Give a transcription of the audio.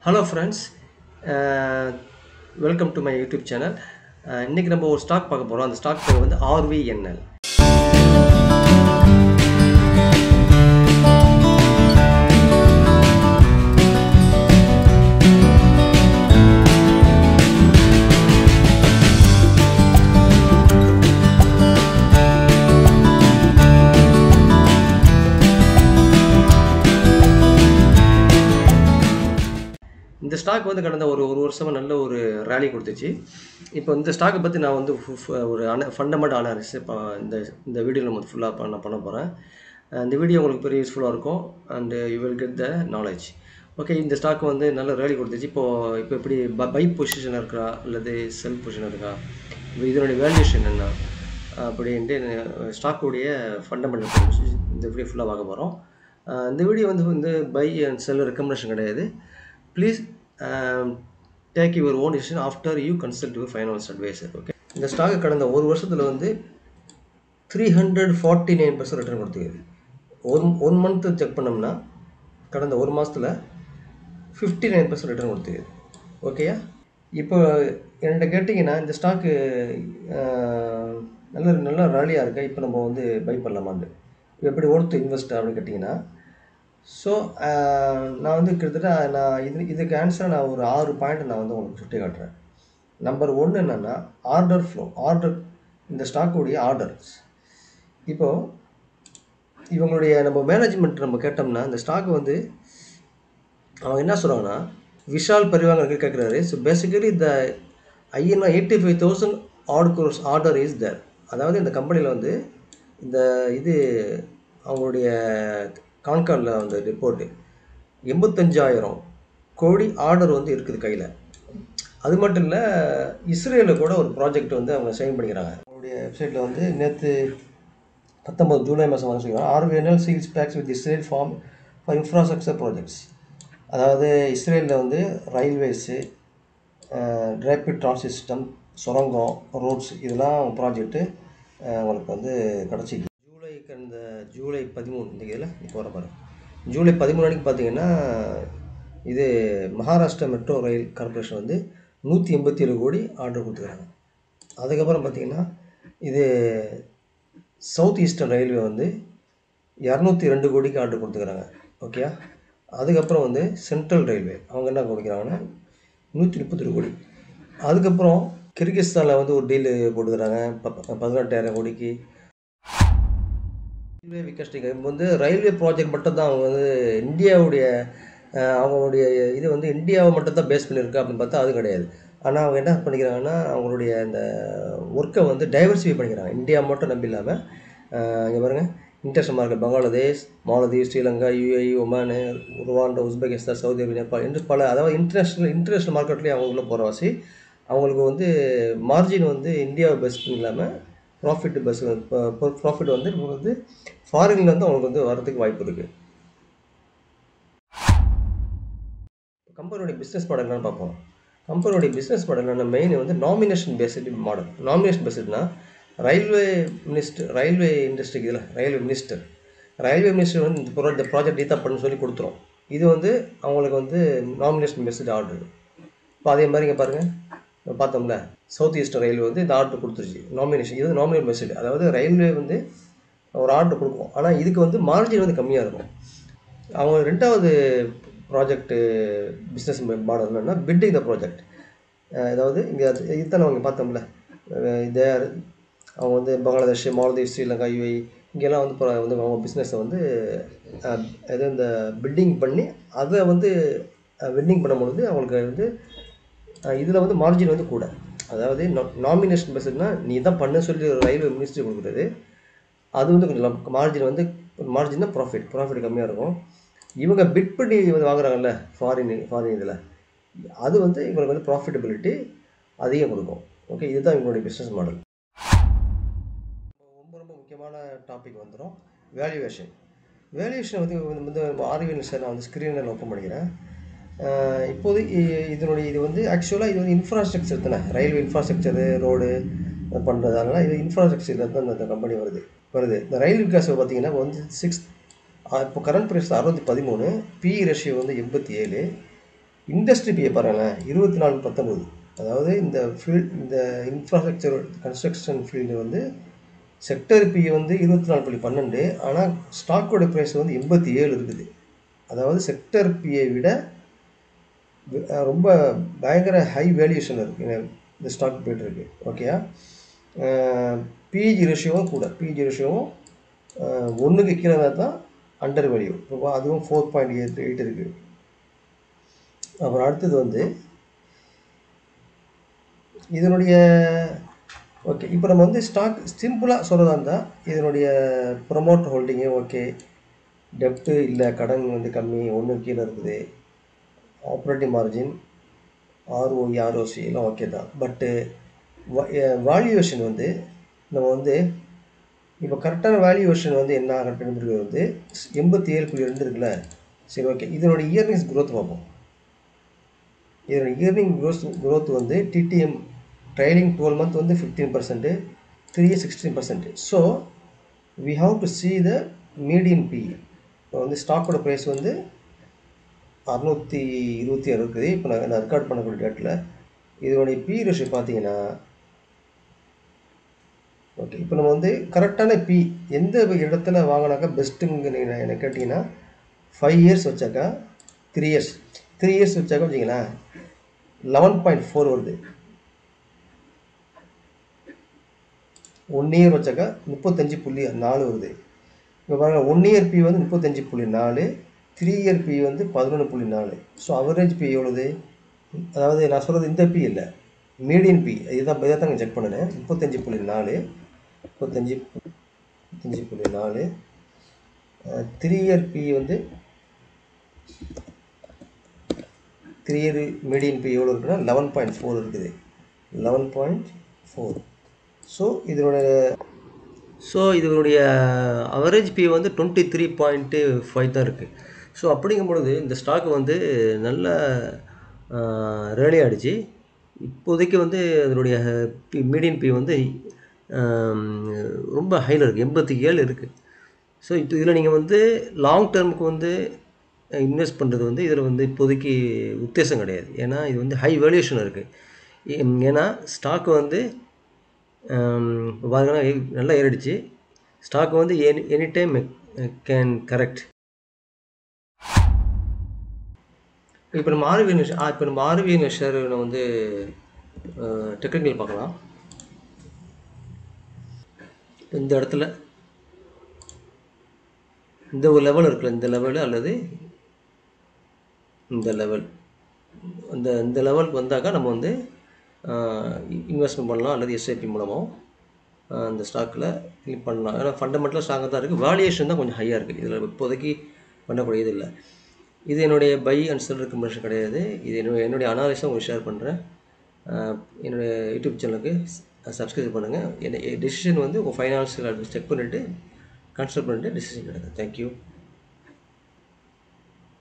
Hello friends, welcome to my YouTube channel. இன்றைக்கி நம்ம ஒரு ஸ்டாக் பார்க்க போகிறோம். அந்த ஸ்டாக் பேர் வந்து ஆர்விஎன்எல். இந்த ஸ்டாக் வந்து கடந்த ஒரு வருஷமாக நல்ல ஒரு ரேலி கொடுத்துச்சு. இப்போ இந்த ஸ்டாக்கை பற்றி நான் வந்து ஒரு ஃபண்டமெண்டல் அனாலிசிஸ் இப்போ இந்த வீடியோவில் நம்ம ஃபுல்லாக நான் பண்ண போகிறேன். இந்த வீடியோ உங்களுக்கு பெரிய யூஸ்ஃபுல்லாக இருக்கும் and you will get the knowledge. Okay, இந்த ஸ்டாக் வந்து நல்ல ரேலி கொடுத்துச்சு. இப்போ எப்படி பை பொசிஷன் இருக்கா அல்லது செல் பொசிஷன் இருக்கா, இதனுடைய வேல்யூஷன் என்ன அப்படின்ட்டு ஸ்டாக்குடைய ஃபண்டமெண்டல் இந்த வீடியோ ஃபுல்லாக பார்க்க போகிறோம். இந்த வீடியோ வந்து பை அண்ட் செல் ரெக்கமெண்டேஷன் கிடையாது. Please take your own decision after you consult your finance advisor. Okay, இந்த ஸ்டாக்கு கடந்த ஒரு வருஷத்தில் வந்து 349% ரிட்டர்ன் கொடுத்துருக்குது. ஒன் மந்த்து செக் பண்ணோம்னா கடந்த ஒரு மாதத்தில் 59% ரிட்டர்ன் கொடுத்துருக்குது. ஓகேயா? இப்போ என்கிட்ட கேட்டிங்கன்னா இந்த ஸ்டாக்கு நல்ல ராலியாக இருக்கா, இப்போ நம்ம வந்து பை பண்ணலாமான்னு, எப்படி ஒர்த்து இன்வெஸ்ட் அப்படின்னு கேட்டிங்கன்னா, ஸோ நான் வந்து கிட்டத்தட்ட இதுக்கு ஆன்சராக நான் ஒரு 6 பாயிண்ட் நான் வந்து உங்களுக்கு சுட்டி காட்டுறேன். நம்பர் 1 என்னென்னா ஆர்டர் ஃப்ளோ. இந்த ஸ்டாக்குடைய ஆர்டர்ஸ். இப்போது இவங்களுடைய நம்ம மேனேஜ்மெண்ட் நம்ம கேட்டோம்னா இந்த ஸ்டாக் வந்து அவங்க என்ன சொல்கிறாங்கன்னா, விஷால் பரிவாங்க கேட்குறாரு. ஸோ பேசிக்கலி இந்த INR 85,000 odd crores order is there. அதாவது இந்த கம்பெனியில் வந்து இந்த இது அவங்களுடைய கான்கார்டில் வந்து ரிப்போர்ட்டு 85,000 கோடி ஆர்டர் வந்து இருக்குது கையில். அது மட்டும் இல்லை, இஸ்ரேலில் கூட ஒரு ப்ராஜெக்ட் வந்து அவங்க சைன் பண்ணிக்கிறாங்க. அவங்களுடைய வெப்சைட்டில் வந்து நேற்று 19 ஜூலை மாதம் வந்து சொல்லிக்கிறாங்க, RVNL seals pacts with Israel firm for infrastructure projects. அதாவது இஸ்ரேலில் வந்து ரயில்வேஸு, ரேபிட் டிரான்சிட் சிஸ்டம், சுரங்கம், ரோட்ஸ், இதெல்லாம் ப்ராஜெக்ட்டு அவங்களுக்கு வந்து கிடச்சிக்கு. ஜூலை 13 இந்த இதில் இப்போ வர பாருங்க. ஜூலை 13 அன்றைக்கி பார்த்தீங்கன்னா இது மகாராஷ்டிரா மெட்ரோ ரயில் கார்பரேஷன் வந்து 187 கோடி ஆர்டர் கொடுத்துக்கிறாங்க. அதுக்கப்புறம் பார்த்திங்கன்னா இது சவுத் ஈஸ்டர்ன் ரயில்வே வந்து 202 கோடிக்கு ஆர்டர் கொடுத்துக்கிறாங்க. ஓகேயா? அதுக்கப்புறம் வந்து சென்ட்ரல் ரயில்வே அவங்க என்ன கொடுக்குறாங்கன்னா 132 கோடி. அதுக்கப்புறம் கிர்கிஸ்தானில் வந்து ஒரு டீலு போட்டுக்கிறாங்க 18,000 கோடிக்கு. ரயில்வே விகாஸ்டிங்க வந்து ரயில்வே ப்ராஜெக்ட் மட்டும் தான் அவங்க வந்து இந்தியாவுடைய அவங்களுடைய இது வந்து இந்தியாவை மட்டும் தான் பேஸ் பண்ணியிருக்கா அப்படின்னு பார்த்தா அது கிடையாது. ஆனால் அவங்க என்ன பண்ணிக்கிறாங்கன்னா அவங்களுடைய இந்த ஒர்க்கை வந்து டைவர்சிஃபை பண்ணிக்கிறாங்க. இந்தியா மட்டும் நம்பி இல்லாமல் இங்கே பாருங்கள், international market Bangladesh, Maldives, Sri Lanka, UAE, Oman, Rwanda, Uzbekistan, Saudi Arabia, Nepal என்று பல, அதாவது இன்டர்நேஷ்னல் மார்க்கெட்லேயே அவங்களுக்குள்ள போகிறவாசி அவங்களுக்கு வந்து மார்ஜின் வந்து இந்தியாவை பெஸ்ட் இல்லாமல் ப்ராஃபிட் வந்து ஃபாரின்ல வந்து அவங்களுக்கு வந்து வரதுக்கு வாய்ப்பு இருக்குது. கம்பெனியோடைய பிஸ்னஸ் மாடல் என்னன்னு பார்ப்போம். கம்பெனியோடைய பிஸ்னஸ் மாடல் என்ன, மெயின் வந்து நாமினேஷன் பேஸ்டு மாடல். நாமினேஷன் பேஸ்டுனா ரயில்வே இண்டஸ்ட்ரிக்கு இதில் ரயில்வே மினிஸ்டர் வந்து இந்த ப்ராஜெக்ட் ஈத்தா பண்ணு சொல்லி கொடுத்துரும். இது வந்து அவங்களுக்கு வந்து நாமினேஷன் பேஸ்டு ஆர்டர். இப்போ அதே மாதிரி இங்கே பாருங்கள், பார்த்தோம்ல சவுத் ஈஸ்டர்ன் ரயில்வே வந்து இந்த ஆர்டர் கொடுத்துருச்சு. நாமினேஷன், இது நாமினேட் பேஸ்டு. அதாவது ரயில்வே வந்து ஒரு ஆர்டர் கொடுக்கும், ஆனால் இதுக்கு வந்து மார்ஜின் வந்து கம்மியாக இருக்கும். அவங்க ரெண்டாவது ப்ராஜெக்ட்டு பிஸ்னஸ் மாடல் என்னென்னா பிட்டிங் த ப்ராஜெக்ட். அதாவது இங்கே இதுதான் அவங்க பார்த்தோம்ல, இதே அவங்க வந்து பங்களாதேஷ், மாலதீவ், ஸ்ரீலங்கா, UAE இங்கெல்லாம் வந்து அவங்க பிஸ்னஸை வந்து எது இந்த பில்டிங் பண்ணி அதை வந்து வெண்டிங் பண்ணும்பொழுது அவங்களுக்கு வந்து இதில் வந்து மார்ஜின் வந்து கூட. அதாவது நாமினேஷன் பேஸ்டுனா நீ தான் பண்ண சொல்லி ரயில்வே மினிஸ்ட்ரி கொடுக்குறது, அது வந்து கொஞ்சம் மார்ஜின்னா ப்ராஃபிட் கம்மியாக இருக்கும். இவங்க பிட் பண்ணி வந்து வாங்குறாங்கல்ல ஃபாரின் இதில், அது வந்து இவங்களுக்கு வந்து ப்ராஃபிட்டபிலிட்டி அதிகம் கொடுக்கும். ஓகே, இதுதான் இவங்களுடைய பிஸ்னஸ் மாடல். ரொம்ப முக்கியமான டாபிக் வந்துடும் வேல்யூவேஷன். வந்து ஆர்விஎன்எல் சார் நான் வந்து ஸ்க்ரீனில் ஓப்பன் பண்ணிக்கிறேன். இப்போது இது வந்து ஆக்சுவலாக இது வந்து இன்ஃப்ராஸ்ட்ரக்சர் தானே, ரயில்வே இன்ஃப்ராஸ்ட்ரக்சரு, ரோடு பண்ணுறதுனால இது இன்ஃப்ராஸ்ட்ரக்சரில் தான் இந்த கம்பெனி வருது. இந்த ரயில் விகாஸ் பார்த்தீங்கன்னா வந்து இப்போ கரண்ட் ப்ரைஸ் 613, PE ரேஷியோ வந்து 87, இண்டஸ்ட்ரி பிஏ பாருங்களேன் 24/19. அதாவது இந்த ஃபீல்ட் இந்த இன்ஃப்ராஸ்ட்ரக்சர் கன்ஸ்ட்ரக்ஷன் ஃபீல்டு வந்து செக்டர் பிஏ வந்து 24/12. ஆனால் ஸ்டாக்கோட ப்ரைஸ் வந்து 87 இருக்குது. அதாவது செக்டர் பிஏ விட ரொம்ப பயங்கர ஹை வேல்யூஷன் இருக்குது இந்த ஸ்டாக் போய்ட்டுருக்கு. ஓகேயா? பிஜி ரேஷியோவும் கூட, பிஜி ரேஷியோவும் 1க்கு கீழே தான் அண்டர் வேல்யூ. இப்போ அதுவும் 4.8 இருக்குது. அப்புறம் அடுத்தது வந்து இதனுடைய ஓகே, இப்போ நம்ம வந்து ஸ்டாக் சிம்பிளாக சொல்கிறதா இருந்தால் இதனுடைய ப்ரொமோட் ஹோல்டிங்கு ஓகே, டெப்ட்டு இல்லை, கடன் வந்து கம்மி, 1க்கு கீழே இருக்குது, ஆப்ரேட்டிங் மார்ஜின், ஆர்ஓஇ ஆர்ஓசி எல்லாம் ஓகே தான். பட்டு வேல்யூவேஷன் வந்து நம்ம வந்து இப்போ கரெக்டான வேல்யூவேஷன் வந்து என்ன கரெக்டாக வந்து 87.2 இருக்குல்ல. சரி, ஓகே, இதனுடைய இயர்னிங்ஸ் க்ரோத் பார்ப்போம். இதனுடைய இயர்னிங் க்ரோத் வந்து டிடிஎம் ட்ரைலிங் 12 month வந்து 15%, 3 years 16%. So we have to see the median P. இப்போ வந்து ஸ்டாக்கோட ப்ரைஸ் வந்து 626 இருக்குது. இப்போ நான் ரெக்கார்ட் பண்ணக்கூடிய டேட்டில் இதனுடைய பி ரேஷியோ பார்த்தீங்கன்னா ஓகே, இப்போ நம்ம வந்து கரெக்டான பி எந்த இடத்துல வாங்கினாக்கா பெஸ்ட்டுங்க நீங்கள் என்ன கேட்டிங்கன்னா 5 years வச்சாக்கா 3 years வச்சாக்கா வச்சிங்களேன் 11.4 வருது. 1 year வச்சாக்கா 35.4 வருது. இப்போ பாருங்கள், 1 year பி வந்து 35.4, 3 year பி வந்து 11.4. ஸோ அவரேஜ் பி எவ்வளோது? அதாவது நான் சொல்கிறது இந்த பி இல்லை, மீடியன் பி. இதுதான் இதை தான் செக் பண்ணினேன். 35.4, 35.4. 3 year பி வந்து 3 year மீடியன் பி எவ்வளோ இருக்குன்னா 11.4 இருக்குது. 11.4. ஸோ இதனுடைய அவரேஜ் பி வந்து 23.5 தான் இருக்குது. ஸோ அப்படிங்கும் பொழுது இந்த ஸ்டாக் வந்து நல்ல ரேலி ஆகிடுச்சு. இப்போதைக்கு வந்து அதனுடைய மீடியன் பி வந்து ரொம்ப ஹையில் இருக்குது, 87 இருக்குது. ஸோ இப்போ இதில் நீங்கள் வந்து லாங் டேர்முக்கு வந்து இன்வெஸ்ட் பண்ணுறது வந்து இதில் வந்து இப்போதைக்கு உத்தேசம் கிடையாது. ஏன்னா இது வந்து ஹை வேல்யூஷன் இருக்குது. ஏன்னா ஸ்டாக்கு வந்து பாருங்கன்னா நல்லா ஏறிடுச்சு. ஸ்டாக் வந்து எனி டைம் கேன் கரெக்ட். இப்போ நம்ம ஆர்விஎன் ஷேர் வந்து டெக்னிக்கல் பார்க்கலாம். இந்த இடத்துல இந்த ஒரு லெவல் இருக்குல்ல, இந்த லெவலு அல்லது இந்த லெவல், இந்த லெவலுக்கு வந்தாக்கா நம்ம வந்து இன்வெஸ்ட்மெண்ட் பண்ணலாம், அல்லது எஸ்ஐபி மூலமாக இந்த ஸ்டாக்கில் கிளிக் பண்ணலாம். ஏன்னா ஃபண்டமெண்டலாக ஸ்ட்ராங்காக தான் இருக்குது. வேல்யூவேஷன் தான் கொஞ்சம் ஹையாக இருக்குது. இதில் இப்போதைக்கு பண்ணக்கூடியது இல்லை. இது என்னுடைய பை அண்ட் செல் ரெக்கமெண்டேஷன் கிடையாது. இது என்னுடைய அனாலிஸாக உங்களுக்கு ஷேர் பண்ணுறேன். என்னுடைய யூடியூப் சேனலுக்கு சப்ஸ்கிரைப் பண்ணுங்கள். டெசிஷன் வந்து உங்கள் ஃபைனான்ஷியல் செக் பண்ணிவிட்டு கன்சல்ட் பண்ணிவிட்டு டெசிஷன் எடுங்க. தேங்க்யூ.